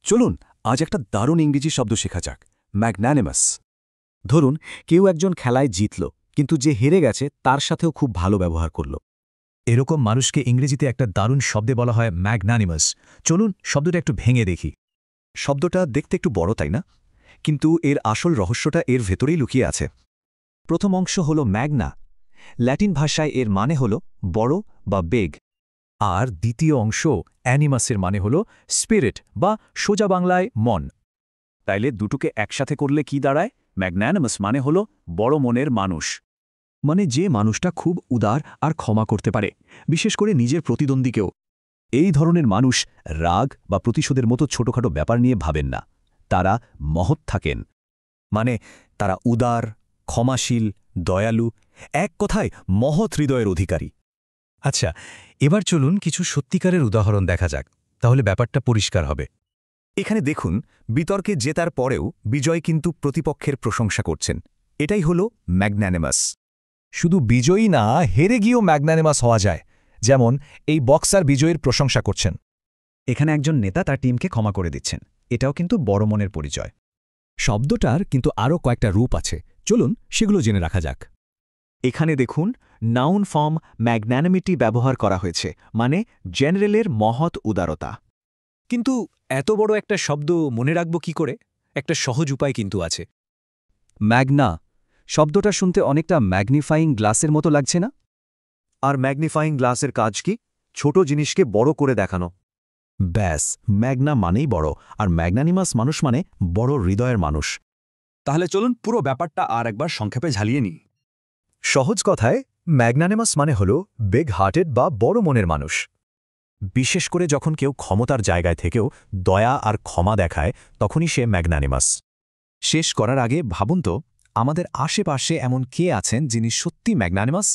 চলুন আজ একটা দারুণ ইংরেজি শব্দ শেখা যাক, ম্যাগন্যানিমাস। ধরুন কেউ একজন খেলায় জিতল, কিন্তু যে হেরে গেছে তার সাথেও খুব ভালো ব্যবহার করল। এরকম মানুষকে ইংরেজিতে একটা দারুণ শব্দে বলা হয় ম্যাগনানিমাস। চলুন শব্দটা একটু ভেঙে দেখি। শব্দটা দেখতে একটু বড়, তাই না? কিন্তু এর আসল রহস্যটা এর ভেতরেই লুকিয়ে আছে। প্রথম অংশ হল ম্যাগনা। ল্যাটিন ভাষায় এর মানে হল বড় বা বেগ। আর দ্বিতীয় অংশ অ্যানিমাসের মানে হল স্পিরিট বা সোজা বাংলায় মন। তাইলে দুটোকে একসাথে করলে কি দাঁড়ায়? ম্যাগন্যানিমাস মানে হল বড় মনের মানুষ। মানে যে মানুষটা খুব উদার আর ক্ষমা করতে পারে, বিশেষ করে নিজের প্রতিদ্বন্দ্বীকেও। এই ধরনের মানুষ রাগ বা প্রতিশোধের মতো ছোটখাটো ব্যাপার নিয়ে ভাবেন না। তারা মহৎ থাকেন। মানে তারা উদার, ক্ষমাশীল, দয়ালু, এক কথায় মহৎ হৃদয়ের অধিকারী। আচ্ছা, এবার চলুন কিছু সত্যিকারের উদাহরণ দেখা যাক, তাহলে ব্যাপারটা পরিষ্কার হবে। এখানে দেখুন, বিতর্কে জেতার পরেও বিজয় কিন্তু প্রতিপক্ষের প্রশংসা করছেন। এটাই হল ম্যাগন্যানিমাস। শুধু বিজয়ী না, হেরে গিয়েও ম্যাগনানিমাস হওয়া যায়। যেমন এই বক্সার বিজয়ের প্রশংসা করছেন। এখানে একজন নেতা তার টিমকে ক্ষমা করে দিচ্ছেন। এটাও কিন্তু বড় মনের পরিচয়। শব্দটার কিন্তু আরও কয়েকটা রূপ আছে, চলুন সেগুলো জেনে রাখা যাক। এখানে দেখুন, নাউন ফর্ম ম্যাগন্যানিমিটি ব্যবহার করা হয়েছে, মানে জেনারেলের মহৎ উদারতা। কিন্তু এত বড় একটা শব্দ মনে রাখব কি করে? একটা সহজ উপায় কিন্তু আছে। ম্যাগনা শব্দটা শুনতে অনেকটা ম্যাগনিফাইং গ্লাসের মতো লাগছে না? আর ম্যাগনিফাইং গ্লাসের কাজ কি? ছোট জিনিসকে বড় করে দেখানো। ব্যাস, ম্যাগনা মানেই বড়, আর ম্যাগনানিমাস মানুষ মানে বড় হৃদয়ের মানুষ। তাহলে চলুন পুরো ব্যাপারটা আর একবার সংক্ষেপে ঝালিয়ে নিই। সহজ কথায় ম্যাগনানিমাস মানে হল বিগ হার্টেড বা বড় মনের মানুষ। বিশেষ করে যখন কেউ ক্ষমতার জায়গায় থেকেও দয়া আর ক্ষমা দেখায়, তখনই সে ম্যাগনানিমাস। শেষ করার আগে ভাবুন তো, আমাদের আশেপাশে এমন কে আছেন যিনি সত্যি ম্যাগনানিমাস?